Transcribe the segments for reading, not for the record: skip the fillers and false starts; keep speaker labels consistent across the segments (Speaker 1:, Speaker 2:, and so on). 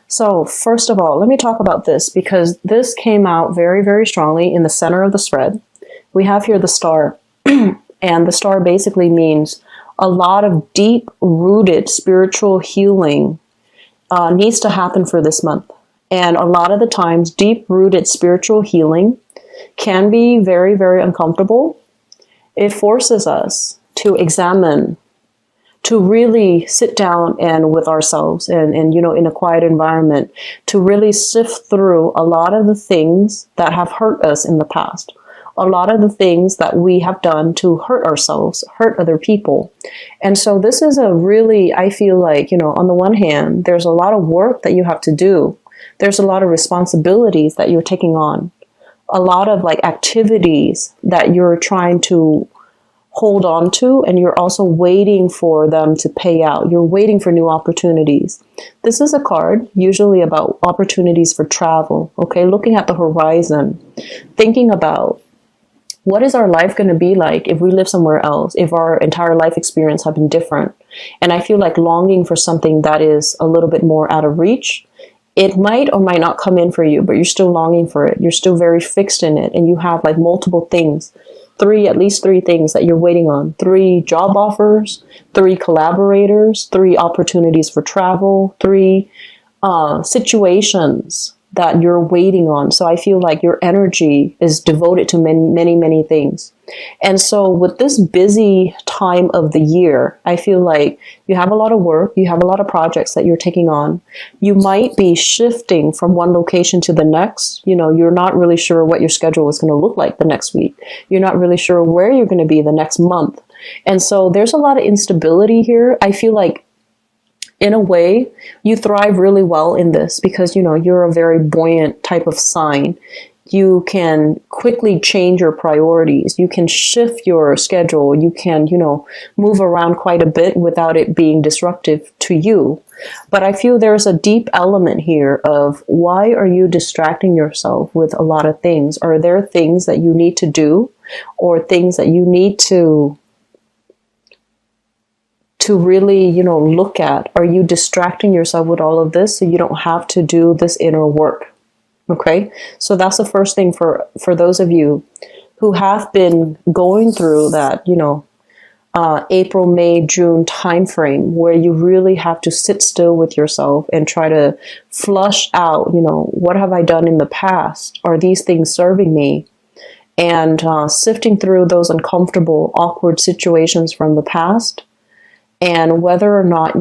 Speaker 1: So first of all, let me talk about this because this came out very, very strongly in the center of the spread. We have here the star, and the star basically means a lot of deep-rooted spiritual healing needs to happen for this month. And a lot of the times, deep-rooted spiritual healing can be very, very uncomfortable. It forces us to examine, to really sit down and with ourselves and in a quiet environment, to really sift through a lot of the things that have hurt us in the past. A lot of the things that we have done to hurt ourselves, hurt other people. And so this is a really, I feel like, on the one hand, there's a lot of work that you have to do. There's a lot of responsibilities that you're taking on. A lot of activities that you're trying to hold on to, and you're also waiting for them to pay out. You're waiting for new opportunities. This is a card usually about opportunities for travel, okay? Looking at the horizon, thinking about what is our life going to be like if we live somewhere else, if our entire life experience have been different? And I feel like longing for something that is a little bit more out of reach. It might or might not come in for you, but you're still longing for it. You're still very fixed in it. And you have multiple things, at least three things that you're waiting on. 3 job offers, 3 collaborators, 3 opportunities for travel, 3 situations that you're waiting on. So I feel like your energy is devoted to many, many, many things. And so with this busy time of the year, I feel like you have a lot of work, you have a lot of projects that you're taking on. You might be shifting from one location to the next. You're not really sure what your schedule is going to look like the next week. You're not really sure where you're going to be the next month. And so there's a lot of instability here. I feel like in a way, you thrive really well in this because, you're a very buoyant type of sign. You can quickly change your priorities. You can shift your schedule. You can, move around quite a bit without it being disruptive to you. But I feel there's a deep element here of why are you distracting yourself with a lot of things? Are there things that you need to do or things that you need to really, look at? Are you distracting yourself with all of this so you don't have to do this inner work? Okay, so that's the first thing for those of you who have been going through that, April, May, June timeframe where you really have to sit still with yourself and try to flush out, what have I done in the past? Are these things serving me? And sifting through those uncomfortable, awkward situations from the past. And whether or not,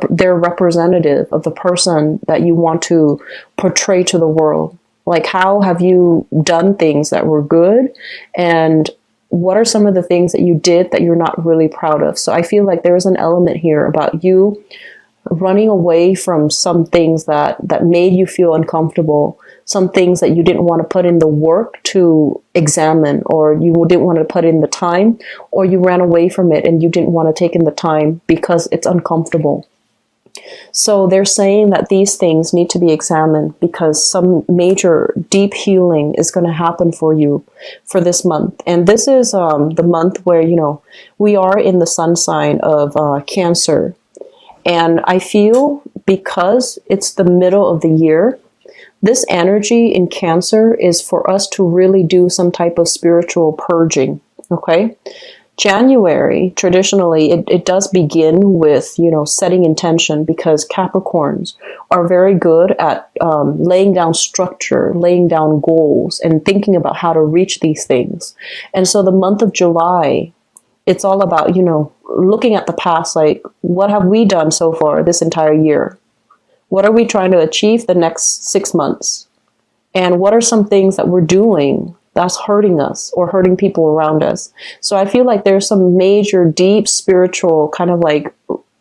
Speaker 1: they're representative of the person that you want to portray to the world. Like, how have you done things that were good? And what are some of the things that you did that you're not really proud of? So I feel like there's an element here about you running away from some things that made you feel uncomfortable, some things that you didn't want to put in the work to examine, or you didn't want to put in the time, or you ran away from it and you didn't want to take in the time because it's uncomfortable. So they're saying that these things need to be examined because some major deep healing is going to happen for you for this month. And this is the month where, we are in the sun sign of Cancer. And I feel because it's the middle of the year, this energy in Cancer is for us to really do some type of spiritual purging, okay? January, traditionally, it does begin with, setting intention because Capricorns are very good at laying down structure, laying down goals, and thinking about how to reach these things. And so the month of July, it's all about, looking at the past, like, what have we done so far this entire year? What are we trying to achieve the next 6 months? And what are some things that we're doing that's hurting us or hurting people around us? So I feel like there's some major, deep spiritual kind of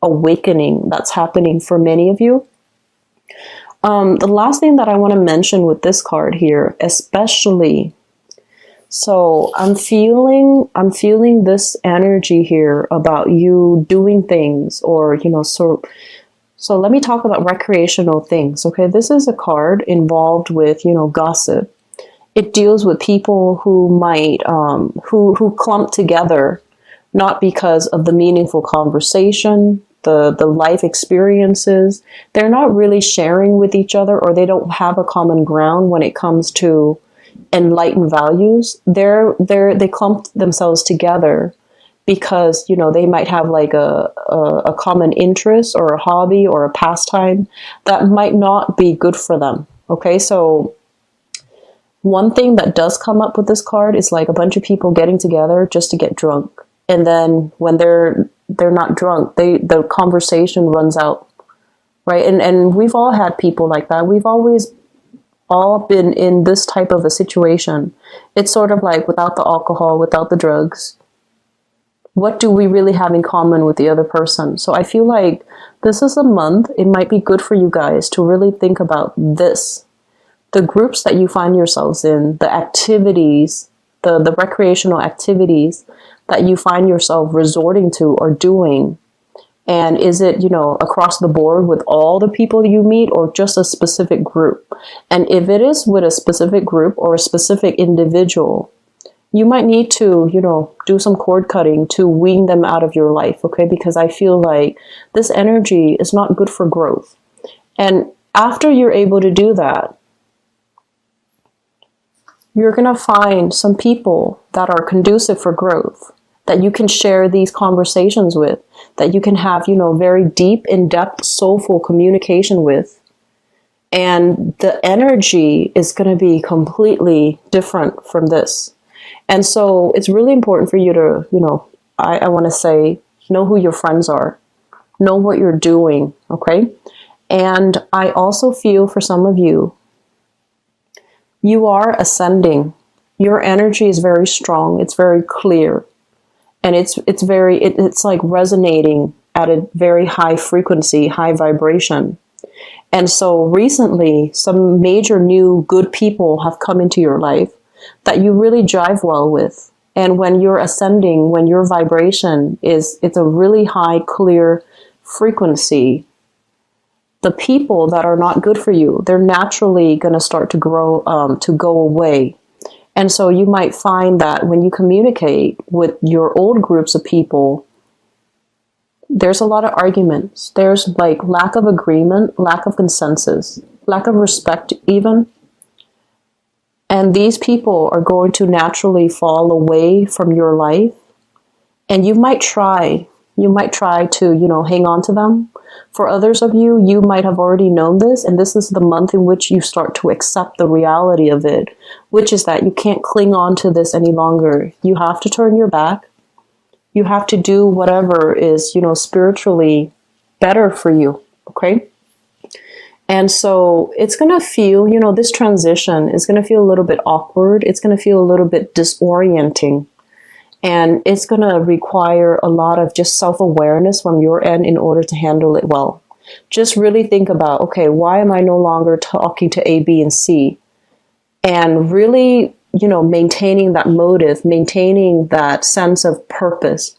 Speaker 1: awakening that's happening for many of you. The last thing that I want to mention with this card here, especially, so I'm feeling this energy here about you doing things or, so let me talk about recreational things. Okay. This is a card involved with, gossip. It deals with people who might, who clump together, not because of the meaningful conversation, the life experiences, they're not really sharing with each other, or they don't have a common ground when it comes to enlightened values. They clump themselves together because, you know, they might have like a common interest or a hobby or a pastime that might not be good for them. Okay, so one thing that does come up with this card is like a bunch of people getting together just to get drunk. And then when they're not drunk, the conversation runs out, right? And we've all had people like that. We've always all been in this type of a situation. It's sort of like without the alcohol, without the drugs, what do we really have in common with the other person? So I feel like this is a month. It might be good for you guys to really think about this. The groups that you find yourselves in, the activities, the recreational activities that you find yourself resorting to or doing. And is it, you know, across the board with all the people you meet, or just a specific group? And if it is with a specific group or a specific individual, you might need to, you know, do some cord cutting to wean them out of your life, okay? Because I feel like this energy is not good for growth. And after you're able to do that, you're going to find some people that are conducive for growth, that you can share these conversations with, that you can have, you know, very deep, in-depth, soulful communication with. And the energy is going to be completely different from this. And so it's really important for you to, you know, I want to say, know who your friends are, know what you're doing, okay? And I also feel for some of you, you are ascending. Your energy is very strong. It's very clear. And it's like resonating at a very high frequency, high vibration. And so recently, some major new good people have come into your life that you really jive well with. And when you're ascending, when your vibration it's a really high, clear frequency, the people that are not good for you, they're naturally going to start to go away. And so you might find that when you communicate with your old groups of people, there's a lot of arguments. There's like lack of agreement, lack of consensus, lack of respect even. And these people are going to naturally fall away from your life. And you might try to, you know, hang on to them. For others of you, you might have already known this, and this is the month in which you start to accept the reality of it, which is that you can't cling on to this any longer. You have to turn your back. You have to do whatever is, you know, spiritually better for you, okay? And so it's going to feel, you know, this transition is going to feel a little bit awkward. It's going to feel a little bit disorienting. And it's going to require a lot of just self-awareness from your end in order to handle it well. Just really think about, okay, why am I no longer talking to A, B, and C? And really, you know, maintaining that motive, maintaining that sense of purpose.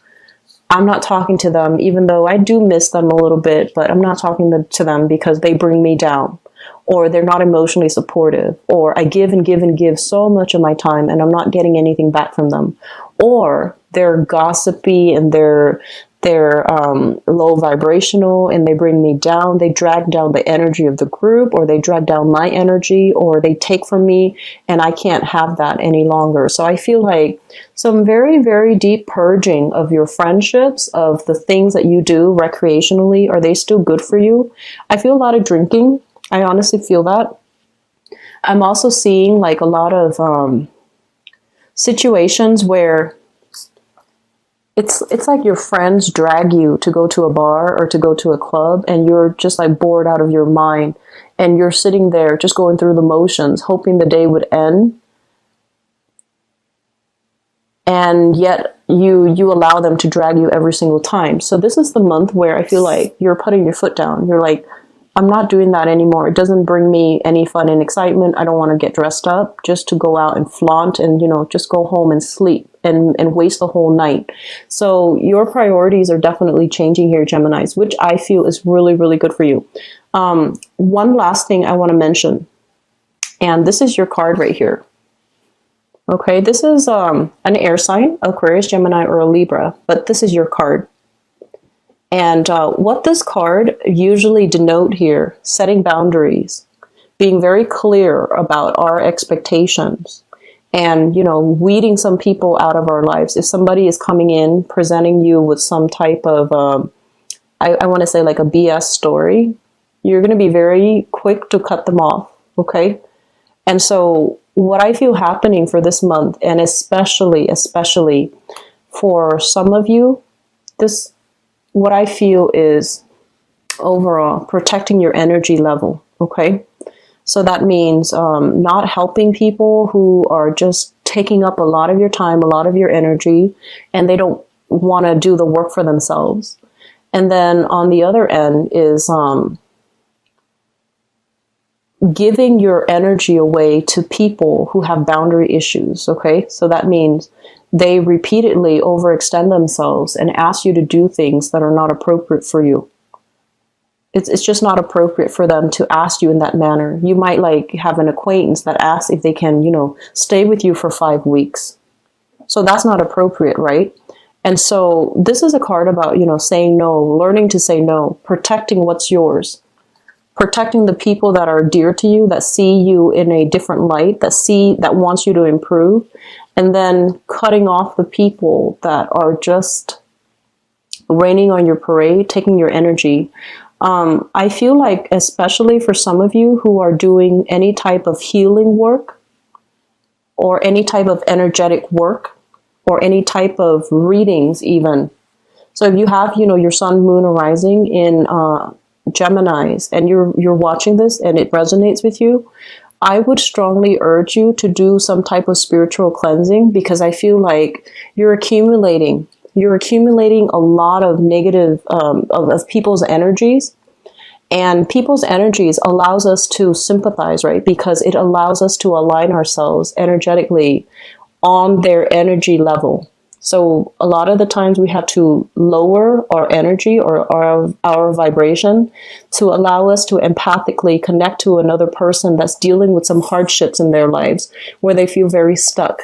Speaker 1: I'm not talking to them, even though I do miss them a little bit, but I'm not talking to them because they bring me down, or they're not emotionally supportive, or I give and give and give so much of my time and I'm not getting anything back from them, or they're gossipy and they're low vibrational and they bring me down. They drag down the energy of the group, or they drag down my energy, or they take from me, and I can't have that any longer. So I feel like some very, very deep purging of your friendships, of the things that you do recreationally. Are they still good for you? I feel a lot of drinking. I honestly feel that. I'm also seeing like a lot of situations where it's like your friends drag you to go to a bar or to go to a club, and you're just like bored out of your mind, and you're sitting there just going through the motions, hoping the day would end. And yet you allow them to drag you every single time. So this is the month where I feel like you're putting your foot down. You're like, I'm not doing that anymore. It doesn't bring me any fun and excitement. I don't want to get dressed up just to go out and flaunt and, you know, just go home and sleep and waste the whole night. So your priorities are definitely changing here, Geminis, which I feel is really, really good for you. One last thing I want to mention, and this is your card right here. Okay, this is an air sign, Aquarius, Gemini, or a Libra, but this is your card. And what this card usually denote here, setting boundaries, being very clear about our expectations, and, you know, weeding some people out of our lives. If somebody is coming in, presenting you with some type of, I want to say like a BS story, you're going to be very quick to cut them off, okay? And so what I feel happening for this month, and especially for some of you, what I feel is overall protecting your energy level, okay? So that means not helping people who are just taking up a lot of your time, a lot of your energy, and they don't want to do the work for themselves. And then on the other end is giving your energy away to people who have boundary issues, okay? So that means they repeatedly overextend themselves and ask you to do things that are not appropriate for you. It's just not appropriate for them to ask you in that manner. You might like have an acquaintance that asks if they can, you know, stay with you for 5 weeks. So that's not appropriate, right? And so this is a card about, you know, saying no, learning to say no, protecting what's yours, protecting the people that are dear to you, that see you in a different light, that wants you to improve, and then cutting off the people that are just raining on your parade, taking your energy. I feel like, especially for some of you who are doing any type of healing work or any type of energetic work or any type of readings even. So if you have, you know, your sun, moon, or rising in Geminis, and you're watching this and it resonates with you, I would strongly urge you to do some type of spiritual cleansing, because I feel like you're accumulating a lot of negative of people's energies, and people's energies allows us to sympathize, right? Because it allows us to align ourselves energetically on their energy level. So a lot of the times we have to lower our energy or our vibration to allow us to empathically connect to another person that's dealing with some hardships in their lives where they feel very stuck.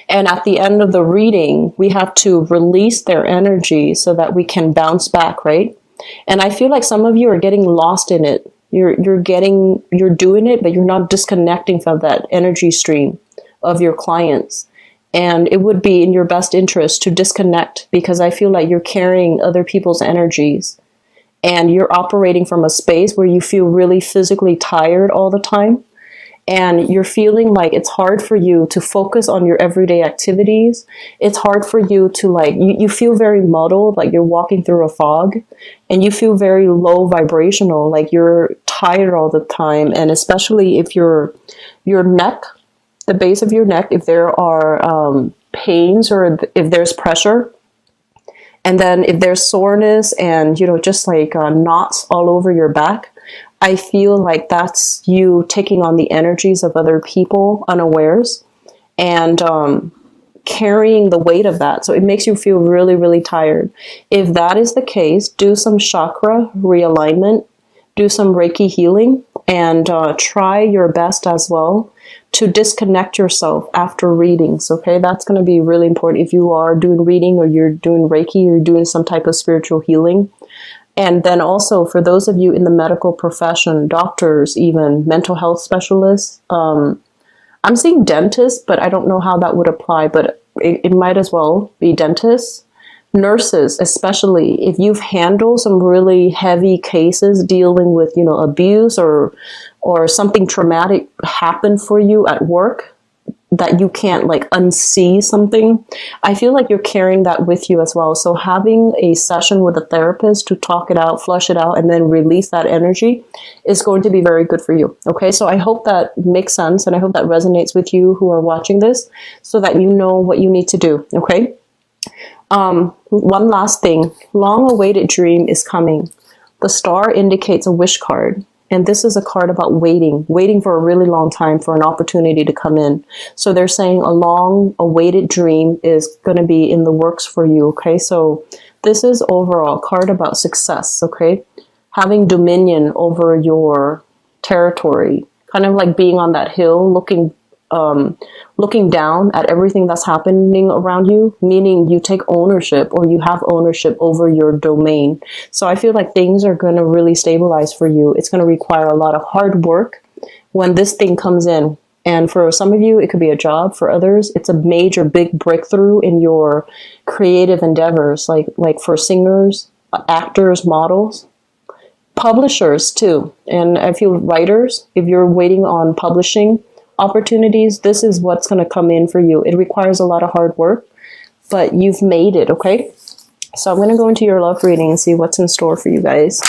Speaker 1: And at the end of the reading, we have to release their energy so that we can bounce back, right? And I feel like some of you are getting lost in it. You're doing it, but you're not disconnecting from that energy stream of your clients. And it would be in your best interest to disconnect, because I feel like you're carrying other people's energies and you're operating from a space where you feel really physically tired all the time. And you're feeling like it's hard for you to focus on your everyday activities. It's hard for you to you feel very muddled, like you're walking through a fog, and you feel very low vibrational, like you're tired all the time. And especially if your neck, the base of your neck, if there are pains or if there's pressure, and then if there's soreness and, you know, just like knots all over your back, I feel like that's you taking on the energies of other people unawares and carrying the weight of that. So it makes you feel really, really tired. If that is the case, do some chakra realignment, do some Reiki healing, and try your best as well to disconnect yourself after readings, okay? That's going to be really important if you are doing reading or you're doing Reiki or you're doing some type of spiritual healing. And then also for those of you in the medical profession, doctors, even mental health specialists, I'm seeing dentists, but I don't know how that would apply, but it might as well be dentists. Nurses, especially if you've handled some really heavy cases dealing with, you know, abuse or something traumatic happened for you at work that you can't like unsee something, I feel like you're carrying that with you as well. So having a session with a therapist to talk it out, flush it out, and then release that energy is going to be very good for you. Okay, so I hope that makes sense, and I hope that resonates with you who are watching this, so that you know what you need to do. Okay. One last thing, long-awaited dream is coming. The star indicates a wish card. And this is a card about waiting for a really long time for an opportunity to come in. So they're saying a long-awaited dream is going to be in the works for you, okay? So this is overall a card about success, okay? Having dominion over your territory, kind of like being on that hill, looking looking down at everything that's happening around you, meaning you take ownership or you have ownership over your domain. So I feel like things are going to really stabilize for you. It's going to require a lot of hard work when this thing comes in. And for some of you, it could be a job. For others, it's a major, big breakthrough in your creative endeavors, like for singers, actors, models, publishers too. And I feel writers, if you're waiting on publishing opportunities, this is what's going to come in for you. It requires a lot of hard work, but you've made it, okay? So I'm going to go into your love reading and see what's in store for you guys.